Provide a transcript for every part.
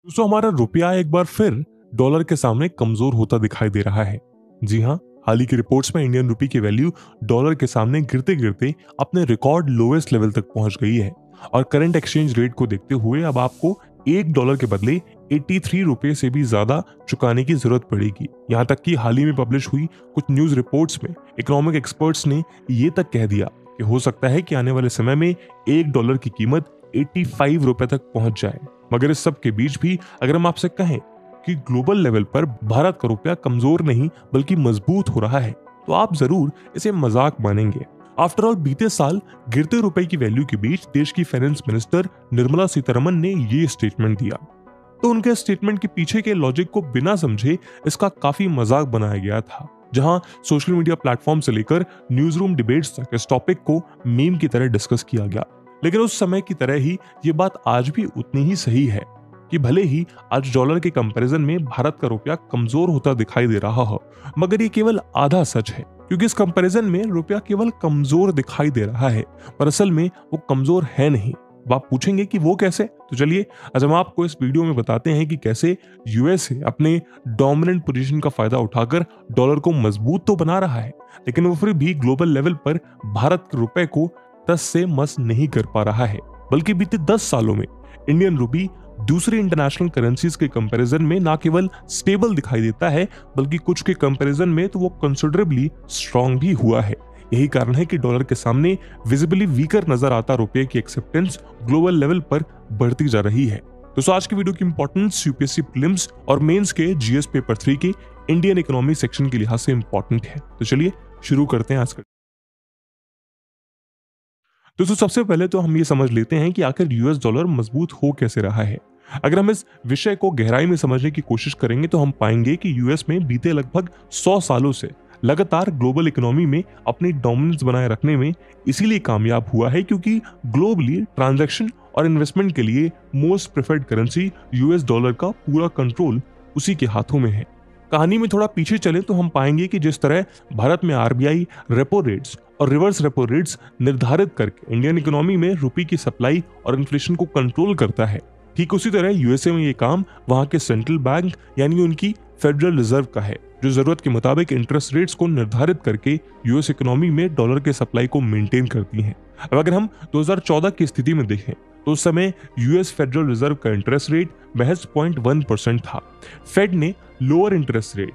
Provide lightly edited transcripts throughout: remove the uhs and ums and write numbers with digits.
दोस्तों हमारा रुपया एक बार फिर डॉलर के सामने कमजोर होता दिखाई दे रहा है। जी हाँ, हाल ही की रिपोर्ट्स में इंडियन रुपी की वैल्यू डॉलर के सामने गिरते गिरते अपने रिकॉर्ड लोएस्ट लेवल तक पहुंच गई है और करंट एक्सचेंज रेट को देखते हुए अब आपको $1 के बदले 83 रुपए से भी ज्यादा चुकाने की जरूरत पड़ेगी। यहाँ तक कि हाल ही में पब्लिश हुई कुछ न्यूज रिपोर्ट्स में इकोनॉमिक एक्सपर्ट्स ने ये तक कह दिया कि हो सकता है कि आने वाले समय में $1 की कीमत 85 रुपए तक पहुंच जाए। मगर इस सब के बीच भी अगर हम आपसे कहें कि ग्लोबल लेवल पर भारत का रुपया कमजोर नहीं बल्कि मजबूत हो रहा है तो आप जरूर इसे मजाक मानेंगे। आफ्टर ऑल बीते साल गिरते रुपए की वैल्यू के बीच देश की फाइनेंस मिनिस्टर निर्मला सीतारमन ने ये स्टेटमेंट दिया। तो उनके स्टेटमेंट के पीछे के लॉजिक को बिना समझे इसका काफी मजाक बनाया गया था, जहां सोशल मीडिया प्लेटफॉर्म से लेकर न्यूज रूम डिबेट्स तक इस टॉपिक को मीम की तरह डिस्कस किया गया। लेकिन उस समय की तरह ही ये बात आज भी उतनी ही सही है कि भले ही आज डॉलर के कंपैरिजन में भारत का रुपया कमजोर होता दिखाई दे रहा हो, मगर ये केवल आधा सच है, क्योंकि इस कंपैरिजन में रुपया केवल कमजोर दिखाई दे रहा है पर असल में वो कमजोर है नहीं। आप पूछेंगे कि वो कैसे, तो चलिए आज हम आपको इस वीडियो में बताते हैं कि कैसे यूएसए अपने डोमिनेंट पोजीशन का फायदा उठाकर डॉलर को मजबूत तो बना रहा है, लेकिन वो फिर भी ग्लोबल लेवल पर भारत के रुपए को 10 से मस नहीं कर पा रहा है। बल्कि बीते 10 सालों में इंडियन रुपी दूसरी इंटरनेशनल करेंसीज के कंपैरिजन में ना केवल स्टेबल दिखाई देता है बल्कि कुछ के कंपैरिजन में तो वो कंसिडरेबली स्ट्रांग भी हुआ है। यही कारण है कि डॉलर के सामने विजिबली वीकर नजर आता रुपये की एक्सेप्टेंस ग्लोबल लेवल पर बढ़ती जा रही है। तो आज की वीडियो की इंपॉर्टेंस यूपीएससी प्रीलिम्स और मेंस के जीएस पेपर 3 के इंडियन इकोनॉमी सेक्शन के लिहाज से इंपॉर्टेंट है। तो चलिए शुरू करते हैं आज का। दोस्तों सबसे पहले तो हम ये समझ लेते हैं कि आखिर यूएस डॉलर मजबूत हो कैसे रहा है। अगर हम इस विषय को गहराई में समझने की कोशिश करेंगे तो हम पाएंगे कि यूएस में बीते लगभग 100 सालों से लगातार ग्लोबल इकोनॉमी में अपनी डोमिनेंस बनाए रखने में इसीलिए कामयाब हुआ है क्योंकि ग्लोबली ट्रांजैक्शन और इन्वेस्टमेंट के लिए most preferred currency US dollar का पूरा कंट्रोल उसी के हाथों में है। कहानी में थोड़ा पीछे चले तो हम पाएंगे कि जिस तरह भारत में आरबीआई रेपो रेट्स और रिवर्स रेपो रेट्स निर्धारित करके इंडियन इकोनॉमी में रुपये की सप्लाई और इन्फ्लेशन को कंट्रोल करता है, ठीक उसी तरह यूएसए में ये काम वहां के सेंट्रल बैंक यानी उनकी फेडरल रिजर्व का है, जो जरूरत के मुताबिक इंटरेस्ट रेट्स को निर्धारित करके यूएस इकोनॉमी में डॉलर के सप्लाई को मेंटेन करती हैं। अब अगर हम 2014 की स्थिति में देखें तो उस समय यूएस फेडरल रिजर्व का इंटरेस्ट रेट महज 0.1% था। फेड ने lower interest rate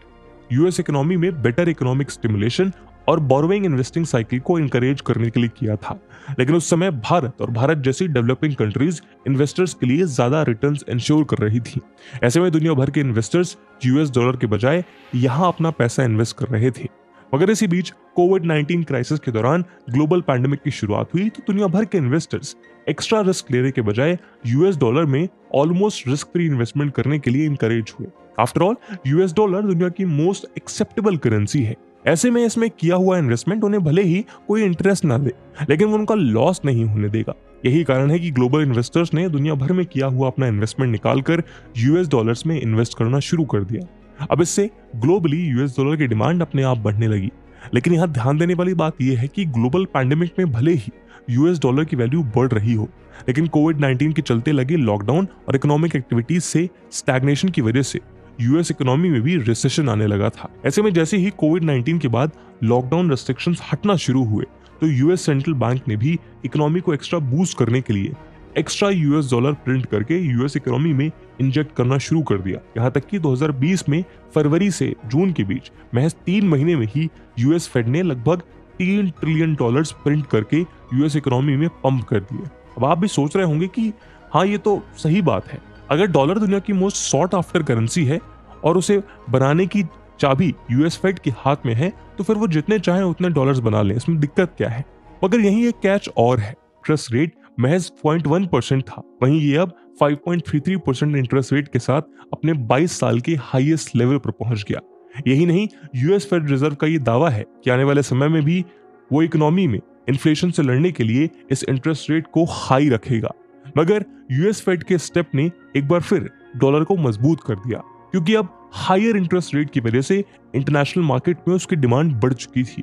US economy में बेटर इकोनॉमिक स्टिमुलेशन और बोरोइंग इन्वेस्टिंग साइकिल को इंकरेज करने के लिए किया था, लेकिन उस समय भारत और भारत जैसी डेवलपिंग कंट्रीज इन्वेस्टर्स के लिए ज्यादा रिटर्न्स इंश्योर कर रही थी। ऐसे में दुनिया भर के इन्वेस्टर्स यूएस डॉलर के बजाय यहां अपना पैसा इन्वेस्ट कर रहे थे। मगर इसी बीच कोविड-19 क्राइसिस के दौरान ग्लोबल पैंडेमिक की शुरुआत हुई तो दुनिया भर के इन्वेस्टर्स एक्स्ट्रा रिस्क लेने के बजाय यूएस डॉलर में ऑलमोस्ट रिस्क फ्री इन्वेस्टमेंट करने के लिए इंकरेज हुए। आफ्टर ऑल यूएस डॉलर दुनिया की मोस्ट एक्सेप्टेबल करेंसी है। ऐसे में इसमें किया हुआ इन्वेस्टमेंट उन्हें भले ही कोई इंटरेस्ट ना दे, लेकिन वो उनका लॉस नहीं होने देगा। यही कारण है कि ग्लोबल इन्वेस्टर्स ने दुनिया भर में किया हुआ अपना इन्वेस्टमेंट निकालकर यूएस डॉलर्स में इन्वेस्ट करना शुरू कर दिया। अब इससे ग्लोबली यूएस डॉलर की डिमांड अपने आप बढ़ने लगी। लेकिन यहाँ ध्यान देने वाली बात यह है कि ग्लोबल पैंडेमिक में भले ही यूएस डॉलर की वैल्यू बढ़ रही हो, लेकिन कोविड-19 के चलते लगे लॉकडाउन और इकोनॉमिक एक्टिविटीज से स्टैग्नेशन की वजह से यूएस इकोनॉमी में भी रिसेशन आने लगा था। ऐसे में जैसे ही कोविड-19 के बाद लॉकडाउन रेस्ट्रिक्शंस हटना शुरू हुए तो यूएस सेंट्रल बैंक ने भी इकोनॉमी को एक्स्ट्रा बूस्ट करने के लिए एक्स्ट्रा यूएस डॉलर प्रिंट करके यूएस इकोनॉमी में इंजेक्ट करना शुरू कर दिया। यहाँ तक कि 2020 में फरवरी से जून के बीच महज 3 महीने में ही यूएस फेड ने लगभग $3 ट्रिलियन प्रिंट करके यूएस इकोनॉमी में पंप कर दिए। अब आप भी सोच रहे होंगे कि हाँ ये तो सही बात है, अगर डॉलर दुनिया की मोस्ट सॉट आफ्टर करेंसी है और उसे बनाने की चाबी यूएस फेड के हाथ में है तो फिर वो जितने चाहे उतने डॉलर्स बना लें, इसमें दिक्कत क्या है। मगर यही एक कैच और है, इंटरेस्ट रेट महज 0.1% था, वहीं ये अब 5.33% इंटरेस्ट रेट के साथ अपने 22 साल के हाईएस्ट लेवल पर पहुंच गया। यही नहीं, यूएस फेड रिजर्व का ये दावा है कि आने वाले समय में भी वो इकोनॉमी में इन्फ्लेशन से लड़ने के लिए इस इंटरेस्ट रेट को हाई रखेगा। मगर यूएस फेड के स्टेप ने एक बार फिर डॉलर को मजबूत कर दिया, क्योंकि अब हायर इंटरेस्ट रेट की वजह से इंटरनेशनल मार्केट में उसकी डिमांड बढ़ चुकी थी।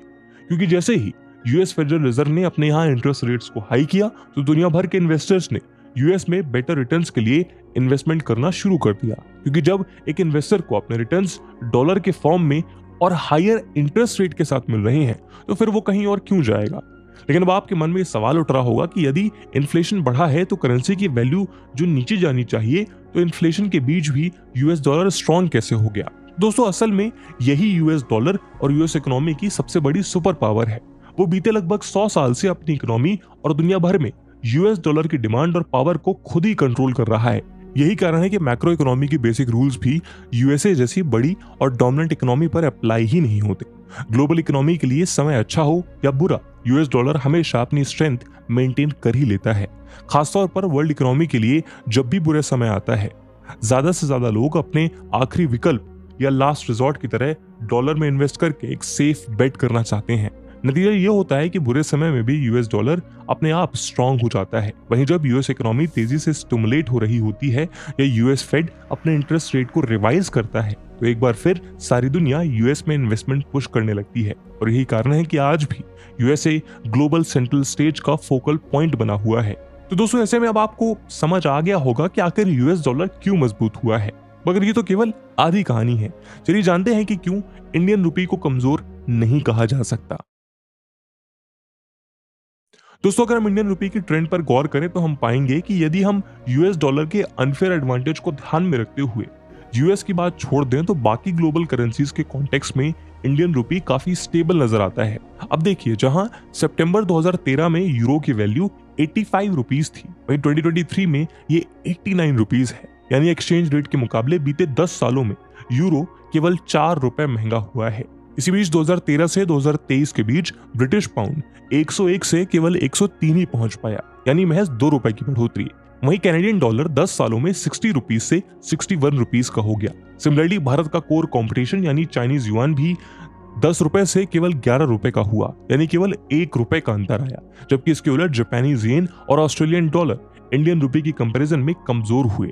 क्योंकि जैसे ही यूएस फेडरल रिजर्व ने अपने यहाँ इंटरेस्ट रेट्स को हाई किया तो दुनिया भर के इन्वेस्टर्स ने यूएस में बेटर रिटर्न्स के लिए इन्वेस्टमेंट करना शुरू कर दिया, क्योंकि जब एक इन्वेस्टर को अपने रिटर्न्स डॉलर के फॉर्म में और हायर इंटरेस्ट रेट के साथ मिल रहे हैं तो फिर वो कहीं और क्यों जाएगा। लेकिन अब आपके मन में सवाल उठ रहा होगा कि यदि इन्फ्लेशन बढ़ा है तो करेंसी की वैल्यू जो नीचे जानी चाहिए, तो इन्फ्लेशन के बीच भी यूएस डॉलर स्ट्रांग कैसे हो गया। दोस्तों, असल में यही यूएस डॉलर और यूएस इकोनॉमी की सबसे बड़ी सुपर पावर है। वो बीते लगभग 100 साल से अपनी इकोनॉमी और दुनिया भर में यूएस डॉलर की डिमांड और पावर को खुद ही कंट्रोल कर रहा है। यही कारण है कि मैक्रो इकोनॉमी की बेसिक रूल्स भी यूएसए जैसी बड़ी और डोमिनेंट इकोनॉमी पर अप्लाई ही नहीं होते। ग्लोबल इकोनॉमी के लिए समय अच्छा हो या बुरा, यूएस डॉलर हमेशा अपनी स्ट्रेंथ मेंटेन कर ही लेता है। खासतौर पर वर्ल्ड इकोनॉमी के लिए जब भी बुरे समय आता है, ज्यादा से ज्यादा लोग अपने आखिरी विकल्प या लास्ट रिजॉर्ट की तरह डॉलर में इन्वेस्ट करके एक सेफ बेट करना चाहते हैं। नतीजा ये होता है कि बुरे समय में भी यूएस डॉलर अपने आप स्ट्रांग हो जाता है। वहीं जब यूएस इकोनॉमी तेजी से स्टिमुलेट हो रही होती है या यूएस फेड अपने इंटरेस्ट रेट को रिवाइज करता है, तो एक बार फिर सारी दुनिया यूएस में इन्वेस्टमेंट पुश करने लगती है। और यही कारण है कि आज भी यूएसए ग्लोबल सेंट्रल स्टेज का फोकल पॉइंट बना हुआ है। तो दोस्तों, ऐसे में अब आपको समझ आ गया होगा कि आखिर यूएस डॉलर क्यों मजबूत हुआ है, मगर ये तो केवल आधी कहानी है। चलिए जानते हैं कि क्यों इंडियन रुपये को कमजोर नहीं कहा जा सकता। दोस्तों, अगर हम इंडियन रुपये की ट्रेंड पर गौर करें तो हम पाएंगे कि यदि हम यूएस डॉलर के अनफेयर एडवांटेज को ध्यान में रखते हुए यूएस की बात छोड़ दें तो बाकी ग्लोबल करेंसीज के कॉन्टेक्स्ट में इंडियन रुपये काफी स्टेबल नजर आता है। अब देखिए, जहां सितंबर 2013 में यूरो की वैल्यू 85 रुपीस थी, वहीं 2023 में ये 89 रुपीस है। यानी एक्सचेंज रेट के मुकाबले बीते 10 सालों में यूरो केवल 4 रुपए महंगा हुआ है। इसी बीच 2013 से 2023 के बीच ब्रिटिश पाउंड 101 से केवल 103 ही पहुंच पाया, यानी महज 2 रुपए की बढ़ोतरी। वहीं कैनेडियन डॉलर 10 सालों में 60 रुपीस से 61 रुपीस का हो गया। सिमिलरली भारत का कोर कंपटीशन यानी चाइनीज युआन भी 10 रुपए से केवल 11 रुपए का हुआ, यानी केवल 1 रुपए का अंतर आया। जबकि इसके उलट जापानीज येन और ऑस्ट्रेलियन डॉलर इंडियन रुपये की कंपैरिजन में कमजोर हुए।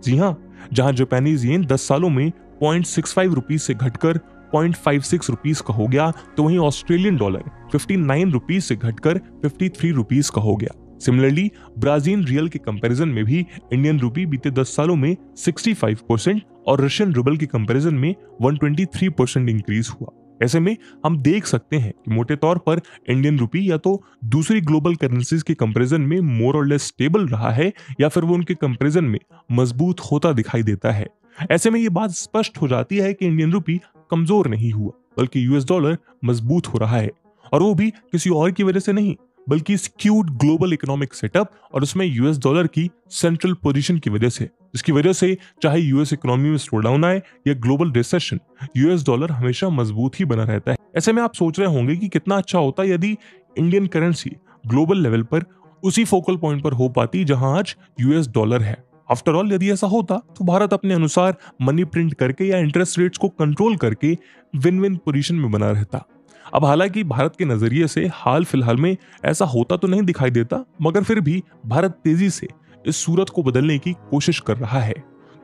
जी हाँ, जहां जापानीज येन 10 सालों में 0.65 रुपीस से घटकर 0.56 रुपीस का हो गया, तो वहीं ऑस्ट्रेलियन डॉलर 59 रुपीस से घटकर 53 रुपीस का हो गया। सिमिलरली ब्राजील रियल के कंपैरिजन में भी इंडियन रुपी बीते 10 सालों में 65% और रशियन रूबल के कंपैरिजन में 123% इंक्रीज हुआ। ऐसे में हम देख सकते हैं कि मोटे तौर पर इंडियन रुपी या तो दूसरी ग्लोबल करेंसीज के कंपैरिजन में मोर और लेस स्टेबल रहा है या फिर वो उनके कंपैरिजन में मजबूत होता दिखाई देता है। ऐसे में ये बात स्पष्ट हो जाती है कि इंडियन रुपी कमजोर नहीं हुआ, बल्कि यूएस डॉलर मजबूत हो रहा है, और वो भी किसी और की वजह से नहीं, बल्कि स्क्यूड ग्लोबल इकोनॉमिक सेटअप और उसमें यूएस डॉलर की सेंट्रल पोजीशन की वजह से, जिसकी वजह से चाहे यूएस इकोनॉमी में स्लो डाउन आए या ग्लोबल रिसेशन, यूएस डॉलर हमेशा मजबूत ही बना रहता है। ऐसे में आप सोच रहे होंगे कि कितना अच्छा होता यदि इंडियन करेंसी ग्लोबल लेवल पर उसी फोकल पॉइंट पर हो पाती जहां आज यूएस डॉलर है। आफ्टर ऑल, यदि ऐसा होता तो भारत अपने अनुसार मनी प्रिंट करके या इंटरेस्ट रेट्स को कंट्रोल करके विन विन पोजीशन में बना रहता। अब हालांकि भारत के नजरिए से हाल फिलहाल में ऐसा होता तो नहीं दिखाई देता, मगर फिर भी भारत तेजी से इस सूरत को बदलने की कोशिश कर रहा है।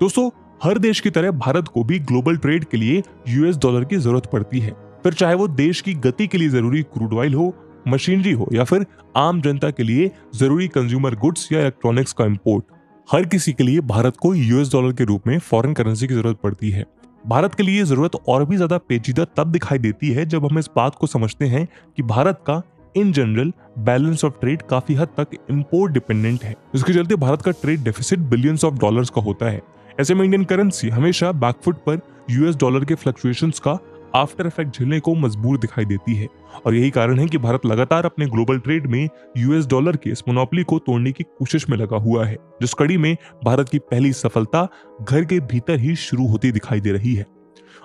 दोस्तों, हर देश की तरह भारत को भी ग्लोबल ट्रेड के लिए यूएस डॉलर की जरूरत पड़ती है, फिर चाहे वो देश की गति के लिए जरूरी क्रूड ऑयल हो, मशीनरी हो या फिर आम जनता के लिए जरूरी कंज्यूमर गुड्स या इलेक्ट्रॉनिक्स का इंपोर्ट। हर किसी के लिए भारत को यूएस डॉलर के रूप में फॉरेन करेंसी की जरूरत पड़ती है। भारत के लिए जरूरत और भी ज्यादा पेचीदा तब दिखाई देती है जब हम इस बात को समझते हैं कि भारत का in general balance of trade काफी हद तक इंपोर्ट डिपेंडेंट है, जिसके चलते भारत का trade deficit billions of dollars का होता है। ऐसे में इंडियन करेंसी हमेशा बैकफुट पर यूएस डॉलर के फ्लक्चुएशंस का आफ्टर इफेक्ट झेलने को मजबूर दिखाई देती है, और यही कारण है कि भारत लगातार अपने ग्लोबल ट्रेड में यूएस डॉलर के इस मोनोपोली को तोड़ने की कोशिश में लगा हुआ है, जिस कड़ी में भारत की पहली सफलता घर के भीतर ही शुरू होती दिखाई दे रही है।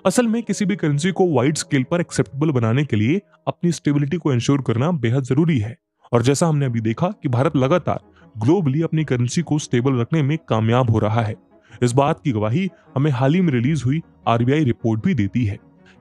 असल में किसी भी करेंसी को वाइड स्केल पर एक्सेप्टेबल बनाने के लिए अपनी स्टेबिलिटी को इंश्योर करना बेहद जरूरी है, और जैसा हमने अभी देखा कि भारत लगातार ग्लोबली अपनी करेंसी को स्टेबल रखने में कामयाब हो रहा है। इस बात की गवाही हमें हाल ही में रिलीज हुई आरबीआई रिपोर्ट भी देती है।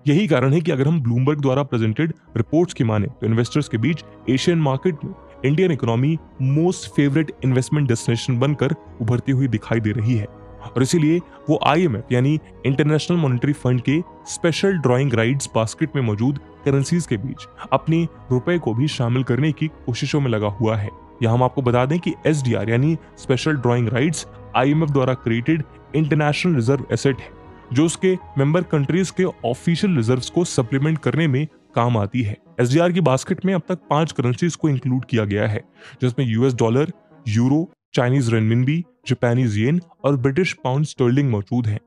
यही कारण है कि अगर हम ब्लूमबर्ग द्वारा प्रेजेंटेड रिपोर्ट्स की माने तो इन्वेस्टर्स के बीच एशियन मार्केट में Indian economy most favourite investment destination बनकर उभरती हुई दिखाई दे रही है, और इसीलिए वो आईएमएफ यानी इंटरनेशनल मॉनेटरी फंड के स्पेशल ड्राइंग राइट्स बास्केट में मौजूद करेंसीज के बीच अपने रुपए को भी शामिल करने की कोशिशों में लगा हुआ है। या हम आपको बता दें कि SDR यानी स्पेशल ड्रॉइंग राइट्स IMF द्वारा क्रिएटेड इंटरनेशनल रिजर्व एसेट है, जो उसके मेंबर कंट्रीज के ऑफिशियल रिजर्व्स को सप्लीमेंट करने में काम आती है। SDR की बास्केट में अब तक 5 करेंसीज को इंक्लूड किया गया है, जिसमें US$, euro, Chinese renminbi, Japanese yen और ब्रिटिश पाउंड स्टर्लिंग मौजूद हैं।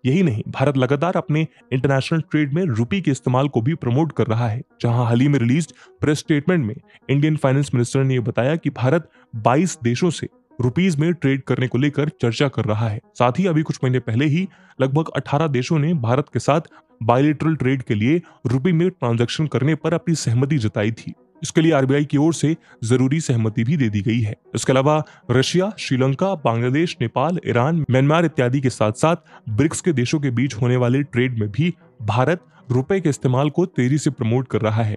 यही नहीं, भारत लगातार अपने इंटरनेशनल ट्रेड में रुपी के इस्तेमाल को भी प्रमोट कर रहा है, जहां हाल ही में रिलीज्ड प्रेस स्टेटमेंट में इंडियन फाइनेंस मिनिस्टर ने यह बताया कि भारत 22 देशों से रुपीज में ट्रेड करने को लेकर चर्चा कर रहा है। साथ ही अभी कुछ महीने पहले ही लगभग 18 देशों ने भारत के साथ बायलैटरल ट्रेड के लिए रुपी में ट्रांजैक्शन करने पर अपनी सहमति जताई थी। इसके लिए RBI की ओर से जरूरी सहमति भी दे दी गई है। इसके अलावा Russia, Sri Lanka, Bangladesh, Nepal, Iran, Myanmar इत्यादि के साथ साथ ब्रिक्स के देशों के बीच होने वाले ट्रेड में भी भारत रुपए के इस्तेमाल को तेजी से प्रमोट कर रहा है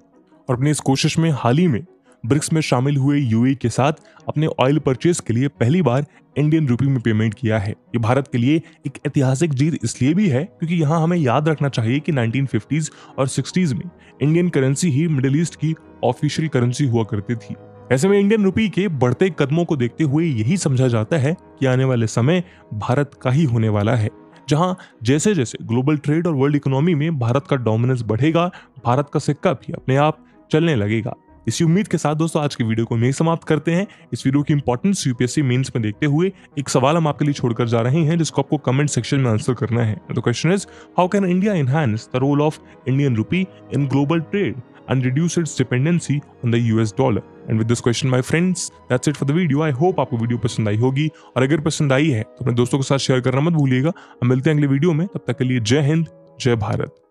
और अपनी इस कोशिश में हाल ही में ब्रिक्स में शामिल हुए UAE के साथ अपने ऑयल परचेज के लिए पहली बार इंडियन रुपी में पेमेंट किया है। ये भारत के लिए एक ऐतिहासिक जीत इसलिए भी है क्योंकि यहाँ हमें याद रखना चाहिए कि 1950s और 60s में इंडियन करेंसी ही मिडिल ईस्ट की ऑफिशियल करेंसी हुआ करती थी। ऐसे में इंडियन रुपी के बढ़ते कदमों को देखते हुए यही समझा जाता है कि आने वाले समय भारत का ही होने वाला है, जहां जैसे जैसे ग्लोबल ट्रेड और वर्ल्ड इकोनॉमी में भारत का डोमिनेंस बढ़ेगा, भारत का सिक्का भी अपने आप चलने लगेगा। इसी उम्मीद के साथ दोस्तों आज की वीडियो को यहीं समाप्त करते हैं। इस वीडियो की इंपॉर्टेंस UPSC मेंस में देखते हुए एक सवाल हम आपके लिए छोड़कर जा रहे हैं, जिसको आपको कमेंट सेक्शन में आंसर करना है। The question is, how can India enhance the role of Indian rupee in global trade and reduce its dependency on the US$? And with this question my friends, that's it for the video. I hope आपको video पसंद आई होगी और अगर पसंद आई है तो अपने दोस्तों के साथ शेयर करना मत भूलिएगा। हम मिलते हैं अगले वीडियो में, तब तक के लिए जय हिंद, जय भारत।